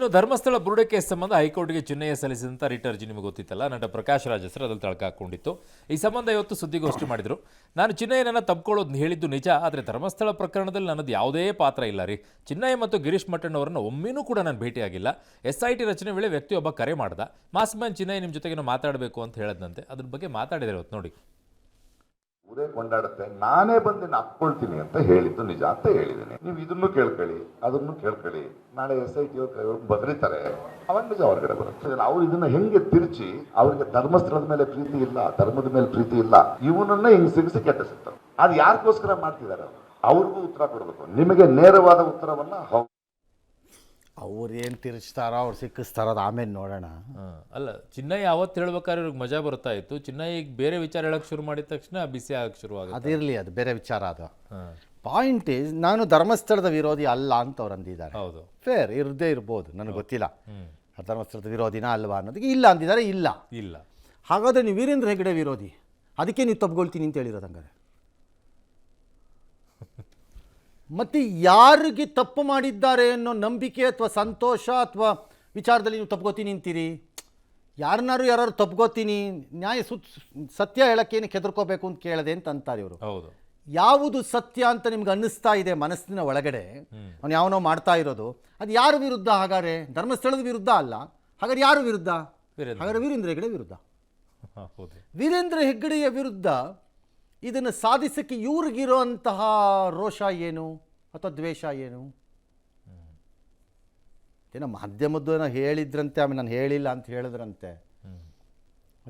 ಇನ್ನು ಧರ್ಮಸ್ಥಳ ಬುರುಡೆ ಕೇಸ್ ಸಂಬಂಧ ಹೈಕೋರ್ಟ್ಗೆ ಚಿನ್ನಯ್ಯ ಸಲ್ಲಿಸಿದಂಥ ರಿಟ್ ಅರ್ಜಿ ನಿಮಗೆ ಗೊತ್ತಿತ್ತಲ್ಲ. ನಟ ಪ್ರಕಾಶ್ ರಾಜ್ ಹೆಸರು ಅದ್ರಲ್ಲಿ ತಳ್ಕಾಕೊಂಡಿತ್ತು. ಈ ಸಂಬಂಧ ಇವತ್ತು ಸುದ್ದಿಗೋಷ್ಠಿ ಮಾಡಿದರು. ನಾನು ಚಿನ್ನಯ್ಯನನ್ನು ತಪ್ಕೊಳ್ಳೋದು ಹೇಳಿದ್ದು ನಿಜ, ಆದರೆ ಧರ್ಮಸ್ಥಳ ಪ್ರಕರಣದಲ್ಲಿ ನನ್ನದು ಯಾವುದೇ ಪಾತ್ರ ಇಲ್ಲ ರೀ. ಚಿನ್ನಯ್ಯ ಮತ್ತು ಗಿರೀಶ್ ಮಟ್ಟಣ್ಣವರನ್ನು ಒಮ್ಮೆನೂ ಕೂಡ ನಾನು ಭೇಟಿಯಾಗಿಲ್ಲ. SIT ರಚನೆ ವೇಳೆ ವ್ಯಕ್ತಿಯೊಬ್ಬ ಕರೆ ಮಾಡ್ದ, ಮಾಸ್ ಮ್ಯಾನ್ ಚಿನ್ನಯ್ಯ ನಿಮ್ಮ ಜೊತೆಗೆ ಮಾತಾಡಬೇಕು ಅಂತ ಹೇಳದಂತೆ. ಅದ್ರ ಬಗ್ಗೆ ಮಾತಾಡಿದರೆ ಇವತ್ತು ನೋಡಿ. ಊರೇ ಕೊಂಡಾಡುತ್ತೆ, ನಾನೇ ಬಂದು ಅಪ್ಕೊಳ್ತೀನಿ ಅಂತ ಹೇಳಿದ್ದು ನಿಜ ಅಂತ ಹೇಳಿದ್ದೀನಿ. ನೀವು ಇದನ್ನು ಕೇಳ್ಕೊಳ್ಳಿ, ಅದನ್ನು ಕೇಳ್ಕೊಳ್ಳಿ. ನಾಳೆ SIT ಬದಲಿತಾರೆ, ಅವಾಗ ನಿಜ ಹೊರಗಡೆ ಬರುತ್ತೆ. ಅವ್ರು ಇದನ್ನ ಹೆಂಗೆ ತಿರುಚಿ, ಅವ್ರಿಗೆ ಧರ್ಮಸ್ಥಳದ ಮೇಲೆ ಪ್ರೀತಿ ಇಲ್ಲ, ಧರ್ಮದ ಮೇಲೆ ಪ್ರೀತಿ ಇಲ್ಲ, ಇವನನ್ನ ಹಿಂಗ್ ಸಿಗಿಸಿ ಕೆಟ್ಟ ಸಿಗ್ತಾರೆ. ಅದು ಯಾರಿಗೋಸ್ಕರ ಮಾಡ್ತಿದ್ದಾರೆ ಅವ್ರಿಗೂ ಉತ್ತರ ಕೊಡ್ಬೇಕು. ನಿಮಗೆ ನೇರವಾದ ಉತ್ತರವನ್ನ ಅವ್ರು ಏನು ತಿರುಚ್ತಾರೋ ಅವ್ರು ಸಿಕ್ಕಿಸ್ತಾರೋ ಅದು ಆಮೇಲೆ ನೋಡೋಣ. ಅಲ್ಲ, ಚಿನ್ನಯ್ಯ ಅವತ್ತು ಹೇಳ್ಬೇಕಾದ್ರೆ ಇವ್ರಿಗೆ ಮಜಾ ಬರ್ತಾ ಇತ್ತು. ಚಿನ್ನಯ್ಯ ಈಗ ಬೇರೆ ವಿಚಾರ ಹೇಳಕ್ಕೆ ಶುರು ಮಾಡಿದ ತಕ್ಷಣ ಬಿಸಿ ಆಗಕ್ಕೆ ಶುರು ಆಗುತ್ತೆ. ಅದಿರಲಿ, ಅದು ಬೇರೆ ವಿಚಾರ. ಅದು ಪಾಯಿಂಟ್ ಈಸ್, ನಾನು ಧರ್ಮಸ್ಥಳದ ವಿರೋಧಿ ಅಲ್ಲ ಅಂತ ಅವ್ರು ಅಂದಿದ್ದಾರೆ. ಹೌದು, ಫೇರ್ ಇರದೇ ಇರ್ಬೋದು, ನನಗೆ ಗೊತ್ತಿಲ್ಲ ಧರ್ಮಸ್ಥಳದ ವಿರೋಧಿನ ಅಲ್ವಾ ಅನ್ನೋದಕ್ಕೆ. ಇಲ್ಲ ಅಂದಿದ್ದಾರೆ, ಇಲ್ಲ. ಹಾಗಾದರೆ ನೀವು ವೀರೇಂದ್ರ ಹೆಗ್ಗಡೆ ವಿರೋಧಿ, ಅದಕ್ಕೆ ನೀವು ತಪ್ಕೊಳ್ತೀನಿ ಅಂತ ಹೇಳಿರೋದು ಹಂಗಾರೆ. ಮತ್ತು ಯಾರಿಗೆ ತಪ್ಪು ಮಾಡಿದ್ದಾರೆ ಅನ್ನೋ ನಂಬಿಕೆ ಅಥವಾ ಸಂತೋಷ ಅಥವಾ ವಿಚಾರದಲ್ಲಿ ನೀವು ತಪ್ಕೋತೀನಿ ಅಂತೀರಿ? ಯಾರು ತಪ್ಕೋತೀನಿ, ಸತ್ಯ ಹೇಳೋಕ್ಕೇನು ಕೆದರ್ಕೋಬೇಕು ಅಂತ ಕೇಳದೆ ಅಂತ ಅಂತಾರೆ ಇವರು. ಹೌದು. ಯಾವುದು ಸತ್ಯ ಅಂತ ನಿಮ್ಗೆ ಅನ್ನಿಸ್ತಾ ಇದೆ ಮನಸ್ಸಿನ ಒಳಗಡೆ, ಅವನು ಯಾವನೋ ಮಾಡ್ತಾ ಇರೋದು, ಅದು ಯಾರು ವಿರುದ್ಧ? ಹಾಗಾದ್ರೆ ಧರ್ಮಸ್ಥಳದ ವಿರುದ್ಧ ಅಲ್ಲ, ಹಾಗಾದ್ರೆ ಯಾರು ವಿರುದ್ಧ? ಹಾಗಾದ್ರೆ ವೀರೇಂದ್ರ ಹೆಗ್ಗಡೆ ವಿರುದ್ಧ. ವೀರೇಂದ್ರ ಹೆಗ್ಗಡೆಯ ವಿರುದ್ಧ ಇದನ್ನು ಸಾಧಿಸೋಕ್ಕೆ ಇವ್ರಿಗಿರೋಂತಹ ರೋಷ ಏನು ಅಥವಾ ದ್ವೇಷ ಏನು? ಏನೋ ಮಾಧ್ಯಮದ್ದು ಏನೋ ಹೇಳಿದ್ರಂತೆ, ಆಮೇಲೆ ನಾನು ಹೇಳಿಲ್ಲ ಅಂತ ಹೇಳಿದ್ರಂತೆ,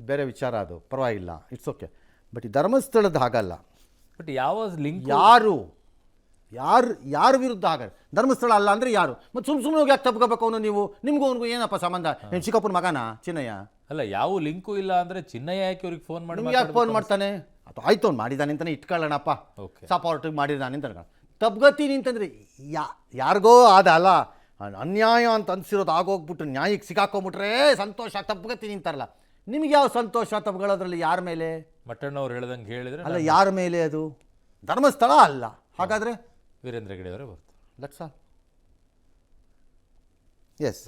ಬೇರೆ ವಿಚಾರ. ಅದು ಪರವಾಗಿಲ್ಲ, ಇಟ್ಸ್ ಓಕೆ. ಬಟ್ ಈ ಧರ್ಮಸ್ಥಳದ ಹಾಗಲ್ಲ. ಬಟ್ ಯಾವ ಲಿಂಕ್? ಯಾರು ವಿರುದ್ಧ ಹಾಗಾದ್ರೆ? ಧರ್ಮಸ್ಥಳ ಅಲ್ಲ ಅಂದರೆ ಯಾರು? ಮತ್ತು ಸುಮ್ಮನೆ ಹೋಗಿ ಯಾಕೆ ತಪ್ಕೋಬೇಕು? ಅವನು ನೀವು ನಿಮಗೂ ಅವನಿಗೂ ಏನಪ್ಪ ಸಂಬಂಧ? ಏನು ಚಿಕ್ಕಪ್ಪನ ಮಗನ ಚಿನ್ನಯ್ಯ? ಅಲ್ಲ, ಯಾವ ಲಿಂಕು ಇಲ್ಲ ಅಂದರೆ ಚಿನ್ನಯ್ಯ ಯಾಕೆ ಅವ್ರಿಗೆ ಫೋನ್ ಮಾಡಿ? ನಿಮ್ಗೆ ಯಾಕೆ ಫೋನ್ ಮಾಡ್ತಾನೆ? ಅಥವಾ ಆಯ್ತು ಅವ್ನು ಮಾಡಿದ್ದಾನೆ ಅಂತಲೇ ಇಟ್ಕೊಳ್ಳೋಣಪ್ಪ, ಸಪೋರ್ಟಿಗೆ ಮಾಡಿದ್ದಾನೆ ಅಂತ ತಪ್ಕೋತೀನಿ ಅಂತಂದರೆ ಯಾರಿಗೋ ಆದ ಅಲ್ಲ, ಅನ್ಯಾಯ ಅಂತ ಅನಿಸಿರೋದು ಆಗೋಗ್ಬಿಟ್ಟು ನ್ಯಾಯಕ್ಕೆ ಸಿಕ್ಕಾಕೊಂಬಿಟ್ರೆ ಸಂತೋಷ ತಪ್ಕೋತೀನಿ ಅಂತಾರಲ್ಲ. ನಿಮ್ಗೆ ಯಾವ ಸಂತೋಷ ತಪ್ಕೊಳ್ಳೋದ್ರಲ್ಲಿ? ಯಾರ ಮೇಲೆ? ಮಟ್ಟಣ್ಣವ್ರು ಹೇಳ್ದಂಗೆ ಹೇಳಿದ್ರೆ ಅಲ್ಲ, ಯಾರ ಮೇಲೆ? ಅದು ಧರ್ಮಸ್ಥಳ ಅಲ್ಲ, ಹಾಗಾದರೆ ವೀರೇಂದ್ರ ಹೆಗ್ಗಡೆ ಅವರೇ ಬರ್ತಾರೆ. That's all. ಎಸ್.